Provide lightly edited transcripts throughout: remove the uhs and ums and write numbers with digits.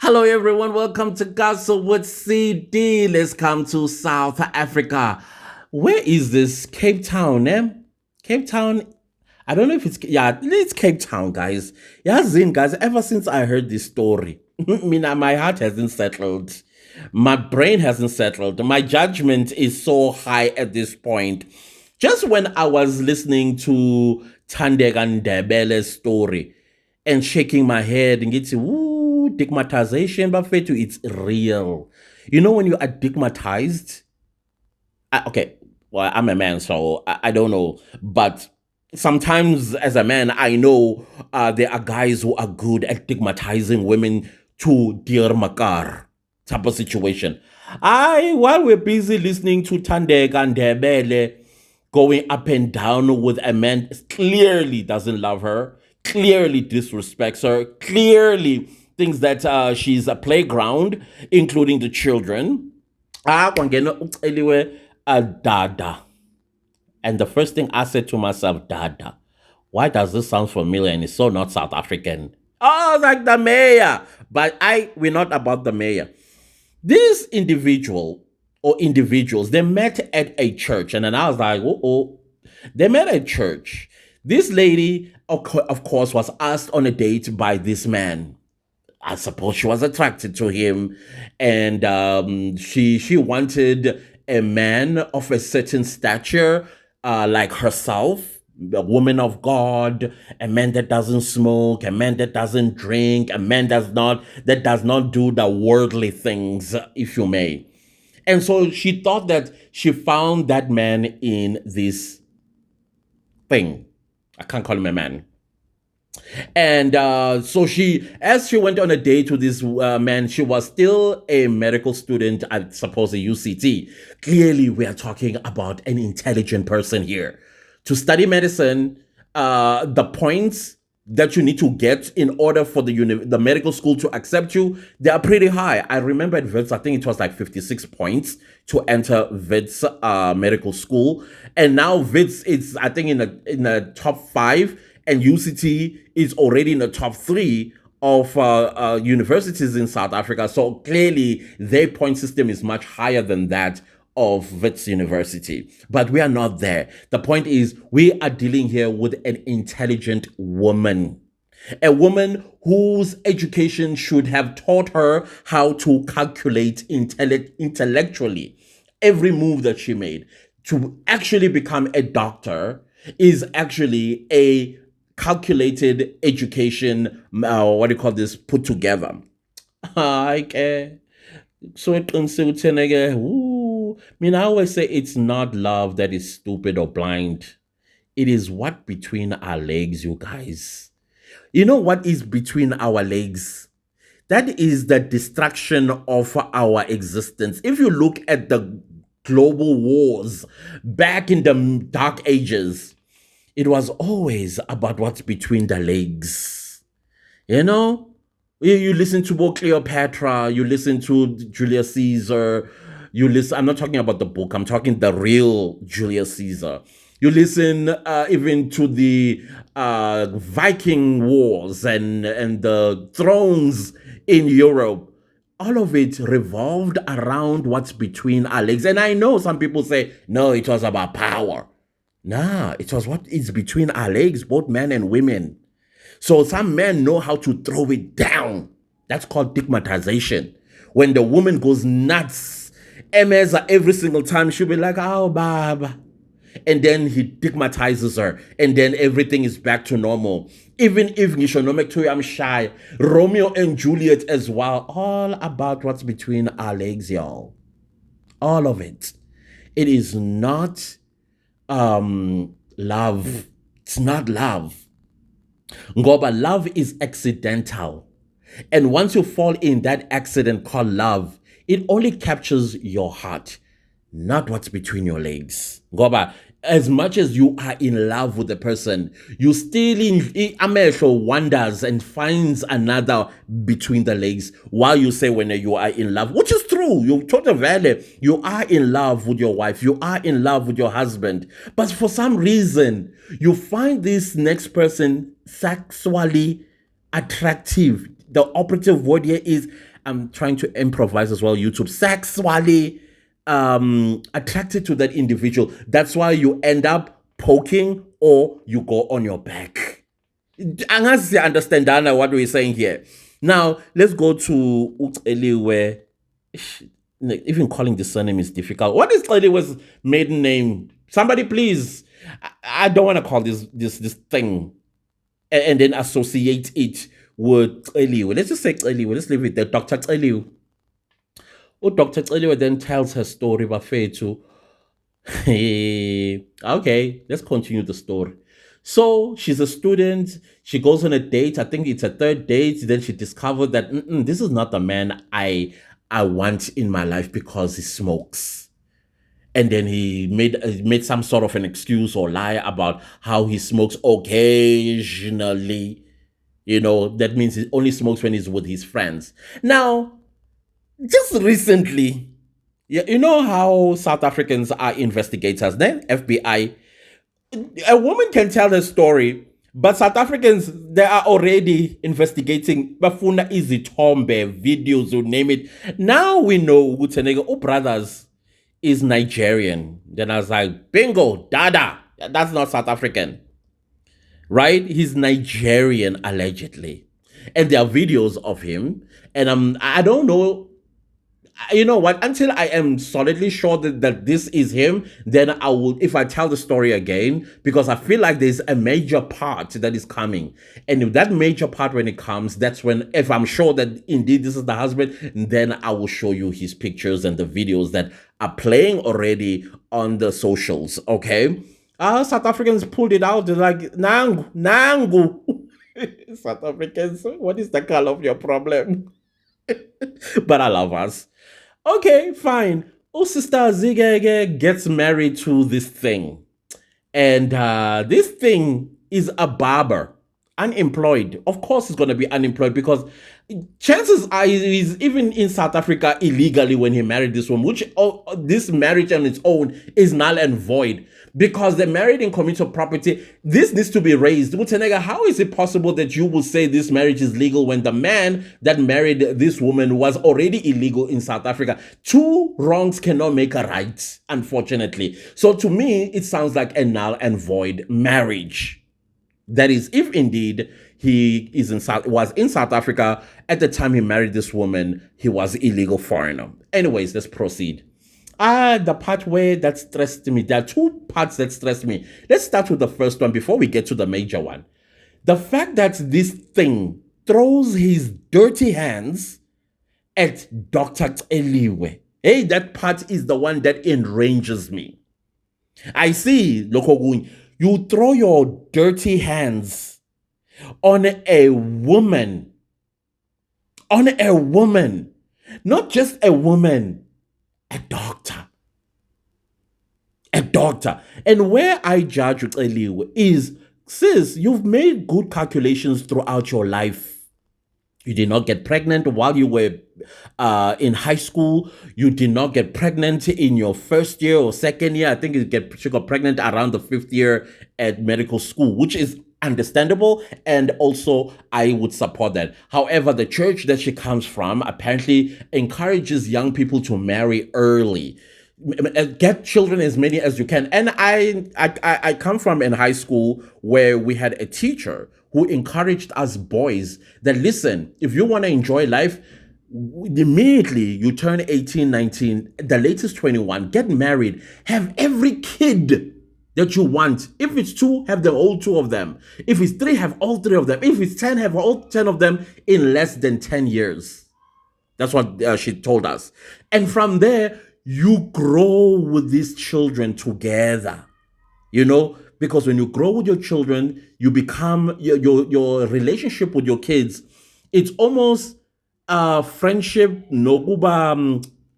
Hello, everyone. Welcome to Gossip with CD. Let's come to South Africa. Where is this? Cape Town, eh? Cape Town. I don't know if it's Cape Town, guys. Yeah, Zin, guys, ever since I heard this story, my heart hasn't settled. My brain hasn't settled. My judgment is so high at this point. Just when I was listening to Thandeka Ndebele's story and shaking my head and getting, ooh, stigmatization, but it's real. You know, when you are stigmatized, okay, well, I'm a man, so I don't know, but sometimes as a man, I know there are guys who are good at stigmatizing women to dear makar type of situation. While we're busy listening to Thandeka and Ndebele going up and down with a man clearly doesn't love her, clearly disrespects her, clearly thinks that she's a playground, including the children. Kwangena uCeliwe Dada. And the first thing I said to myself, Dada, why does this sound familiar and it's so not South African? Oh, like the mayor. But we're not about the mayor. This individual or individuals, they met at a church. And then I was like, oh. They met at church. This lady, of course, was asked on a date by this man. I suppose she was attracted to him, and she wanted a man of a certain stature, like herself, a woman of God, a man that doesn't smoke, a man that doesn't drink, a man that does not do the worldly things, if you may. And so she thought that she found that man in this thing. I can't call him a man. And so as she went on a date with this man, she was still a medical student, I suppose a UCT. Clearly, we are talking about an intelligent person here. To study medicine, the points that you need to get in order for the medical school to accept you, they are pretty high. I remember at Wits, I think it was like 56 points to enter Wits medical school. And now Wits is, I think, in the top 5, and UCT is already in the top 3 of universities in South Africa. So clearly, their point system is much higher than that of Wits University. But we are not there. The point is, we are dealing here with an intelligent woman. A woman whose education should have taught her how to calculate intellectually every move that she made. To actually become a doctor is actually a calculated education, what do you call this, put together. So I always say it's not love that is stupid or blind. It is what between our legs, you guys. You know what is between our legs? That is the destruction of our existence. If you look at the global wars back in the dark ages, it was always about what's between the legs. You know? You listen to Cleopatra, you listen to Julius Caesar, I'm not talking about the book, I'm talking the real Julius Caesar. You listen even to the Viking wars and the thrones in Europe. All of it revolved around what's between our legs. And I know some people say, no, it was about power. Nah, it was what is between our legs, both men and women. So some men know how to throw it down. That's called stigmatization. When the woman goes nuts, MS every single time, she'll be like, oh, Baba. And then he stigmatizes her. And then everything is back to normal. Even if I'm shy, Romeo and Juliet as well. All about what's between our legs, y'all. All of it. It is not love. It's not love. Ngoba, love is accidental. And once you fall in that accident called love, it only captures your heart, not what's between your legs. Ngoba, as much as you are in love with the person, you still amehlo wanders and finds another between the legs while you say when you are in love, which is true. You totally, you are in love with your wife, you are in love with your husband, but for some reason, you find this next person sexually attractive. The operative word here is I'm trying to improvise as well. YouTube sexually attracted to that individual. That's why you end up poking or you go on your back. Angazi understand what we're saying here. Now let's go to Celiwe. Even calling the surname is difficult. What is Celiwe's maiden name? Somebody please. I don't want to call this thing and then associate it with Celiwe. Let's just say Celiwe. Let's leave it there. Dr. Celiwe. Oh, Dr. Celiwe then tells her story about Fetu. Okay, let's continue the story. So she's a student. She goes on a date. I think it's a third date. Then she discovered that this is not the man I want in my life because he smokes. And then he made some sort of an excuse or lie about how he smokes occasionally. You know, that means he only smokes when he's with his friends. Now, just recently, you know how South Africans are investigators, then FBI. A woman can tell a story, but South Africans, they are already investigating Bafuna Izithombe, videos, you name it. Now we know Utenega, oh brothers, is Nigerian. Then I was like, bingo, dada. That's not South African. Right? He's Nigerian, allegedly. And there are videos of him. And I don't know. You know what? Until I am solidly sure that this is him, then I will, if I tell the story again, because I feel like there's a major part that is coming. And if that major part, when it comes, that's when, if I'm sure that indeed this is the husband, then I will show you his pictures and the videos that are playing already on the socials, okay? South Africans pulled it out. They're like, Nangu. South Africans, what is the color of your problem? But I love us. Okay, fine. Oh, Sister Zigege gets married to this thing. And this thing is a barber, unemployed. Of course, he's going to be unemployed because chances are he's even in South Africa illegally when he married this woman, which this marriage on its own is null and void because they're married in communal property. This needs to be raised. Mutenega, how is it possible that you will say this marriage is legal when the man that married this woman was already illegal in South Africa? Two wrongs cannot make a right, unfortunately. So to me, it sounds like a null and void marriage. That is, if indeed he was in South Africa at the time he married this woman, he was illegal foreigner. Anyways, let's proceed. The part where that stressed me, there are two parts that stressed me. Let's start with the first one before we get to the major one. The fact that this thing throws his dirty hands at Dr. Celiwe. Hey, that part is the one that enrages me. I see, Lokogun, you throw your dirty hands on a woman. On a woman. Not just a woman. A doctor. A doctor. And where I judge Celiwe is, sis, you've made good calculations throughout your life. You did not get pregnant while you were in high school. You did not get pregnant in your first year or second year. I think she got pregnant around the 5th year at medical school, which is understandable, and also I would support that. However, the church that she comes from apparently encourages young people to marry early. Get children as many as you can. And I come from in high school where we had a teacher who encouraged us boys that, listen, if you want to enjoy life, immediately you turn 18, 19, the latest 21, get married, have every kid that you want. If it's 2, have the all 2 of them. If it's 3, have all 3 of them. If it's 10, have all 10 of them in less than 10 years. That's what she told us. And from there, you grow with these children together, you know, because when you grow with your children, you become your relationship with your kids. It's almost friendship, no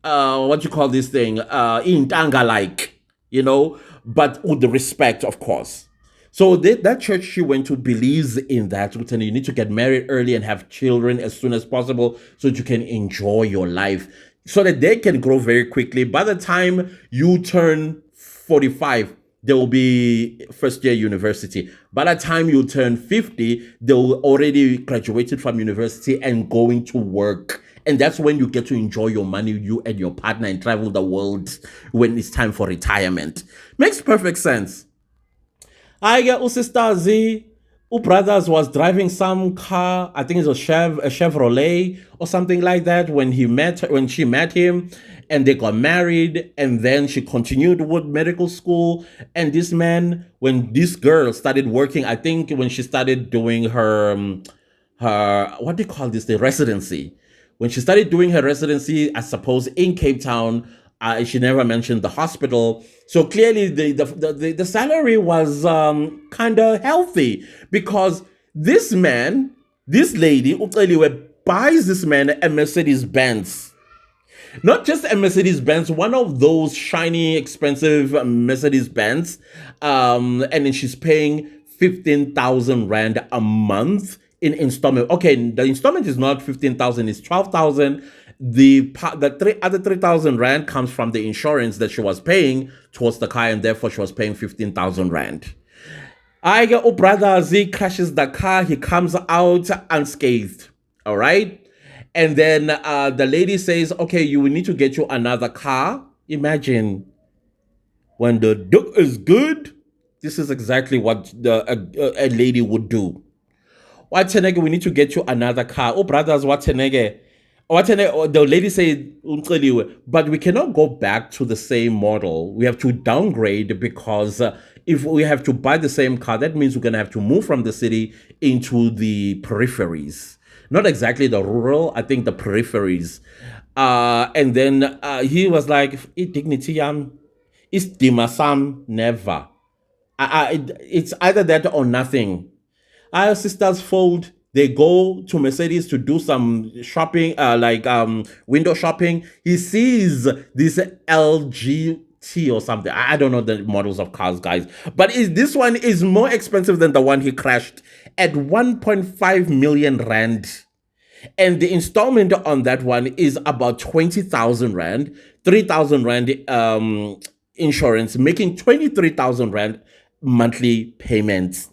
what you call this thing, in tanga like, you know, but with the respect, of course. So that church she went to believes in that. And you need to get married early and have children as soon as possible so that you can enjoy your life, so that they can grow very quickly. By the time you turn 45, there will be first year university. By the time you turn 50, they will already graduated from university and going to work And that's when you get to enjoy your money, you and your partner, and travel the world when it's time for retirement. Makes perfect sense. I usister Z, brothers was driving some car. I think it's a Chevrolet or something like that. When she met him, and they got married, and then she continued with medical school. And this man, when this girl started working, I think when she started doing her what do you call this, the residency, when she started doing her residency, I suppose in Cape Town, she never mentioned the hospital. So clearly, the salary was kind of healthy, because this man, this lady, Celiwe, buys this man a Mercedes Benz. Not just a Mercedes Benz, one of those shiny, expensive Mercedes Benz. And then she's paying 15,000 Rand a month in installment. Okay, the installment is not 15,000, it's 12,000. The other 3,000 Rand comes from the insurance that she was paying towards the car, and therefore she was paying 15,000 Rand. I get, oh brother, Z crashes the car. He comes out unscathed. All right. And then the lady says, okay, you will need to get you another car. Imagine, when the duck is good, this is exactly what a lady would do. What tenege, we need to get you another car. Oh brothers, what tenege? The lady said, but we cannot go back to the same model. We have to downgrade, because if we have to buy the same car, that means we're going to have to move from the city into the peripheries. Not exactly the rural, I think the peripheries. And then he was like, dignity, it's dimasam, never. It's either that or nothing. Our sisters fold. They go to Mercedes to do some shopping, window shopping. He sees this LGT or something. I don't know the models of cars, guys. But this one is more expensive than the one he crashed at 1.5 million Rand. And the installment on that one is about 20,000 Rand, 3,000 Rand insurance, making 23,000 Rand monthly payments.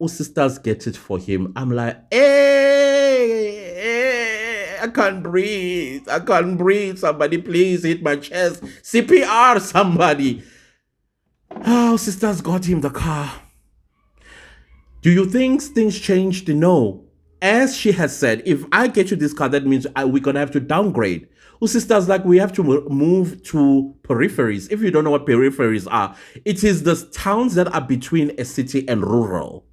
Sisters get it for him. I'm like, hey, I can't breathe. I can't breathe. Somebody please hit my chest. CPR, somebody. Oh, sisters got him the car. Do you think things changed? No. As she has said, if I get you this car, that means we're going to have to downgrade. Sisters, like, we have to move to peripheries. If you don't know what peripheries are, it is the towns that are between a city and rural.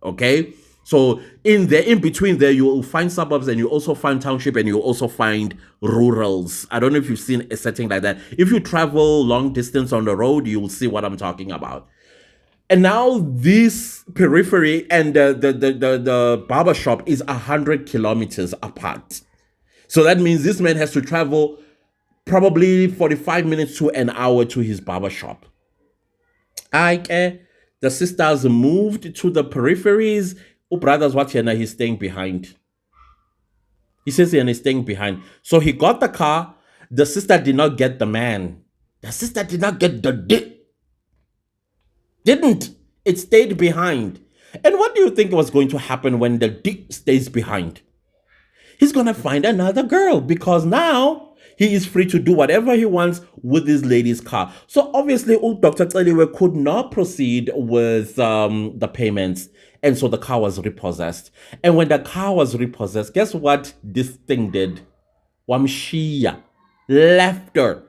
Okay, so in between there, you will find suburbs, and you also find township, and you also find rurals. I don't know if you've seen a setting like that. If you travel long distance on the road, you will see what I'm talking about. And now this periphery and the barber shop is 100 kilometers apart. So that means this man has to travel probably 45 minutes to an hour to his barber shop. The sisters moved to the peripheries. Oh, brothers, what here now? He's staying behind. He says he's staying behind. So he got the car. The sister did not get the man. The sister did not get the dick. Didn't. It stayed behind. And what do you think was going to happen when the dick stays behind? He's going to find another girl, because now he is free to do whatever he wants with this lady's car. So obviously, Dr. Celiwe could not proceed with the payments. And so the car was repossessed. And when the car was repossessed, guess what this thing did? Wamshia. Left her.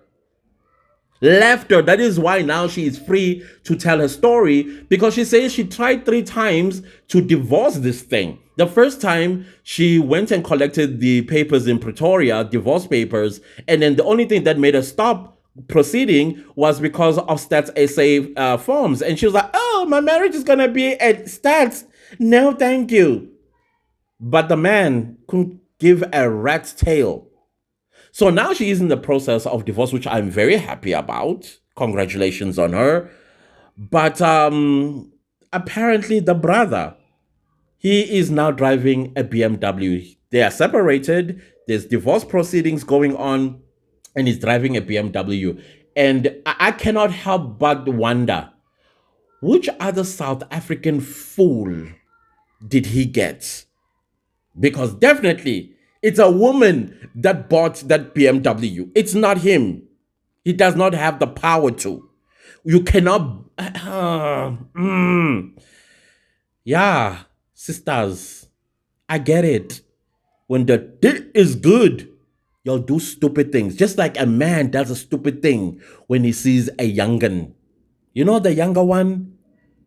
That is why now she is free to tell her story, because she says she tried 3 times to divorce this thing. The first time, she went and collected the papers in Pretoria, divorce papers, and then the only thing that made her stop proceeding was because of Stats SA forms. And she was like, oh, my marriage is going to be at Stats. No, thank you. But the man couldn't give a rat's tail. So now she is in the process of divorce, which I'm very happy about. Congratulations on her. But apparently the brother, he is now driving a BMW. They are separated. There's divorce proceedings going on, and he's driving a BMW. And I cannot help but wonder, which other South African fool did he get? Because definitely, It's a woman that bought that BMW. It's not him. He does not have the power to. You cannot. Yeah, sisters, I get it. When the dick is good, you'll do stupid things. Just like a man does a stupid thing when he sees a young'un. You know the younger one?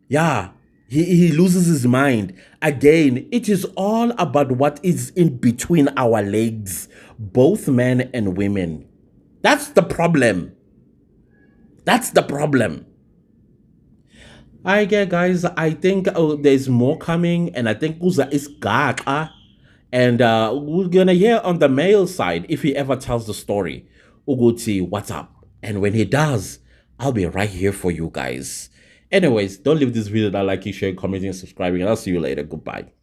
Yeah, he loses his mind. Again, it is all about what is in between our legs, both men and women. That's the problem. That's the problem. I get, guys. I think there's more coming, and I think Uza is gaga. And we're gonna hear on the male side if he ever tells the story. Uguti, what's up? And when he does, I'll be right here for you guys. Anyways, don't leave this video without liking, sharing, commenting, and subscribing. And I'll see you later. Goodbye.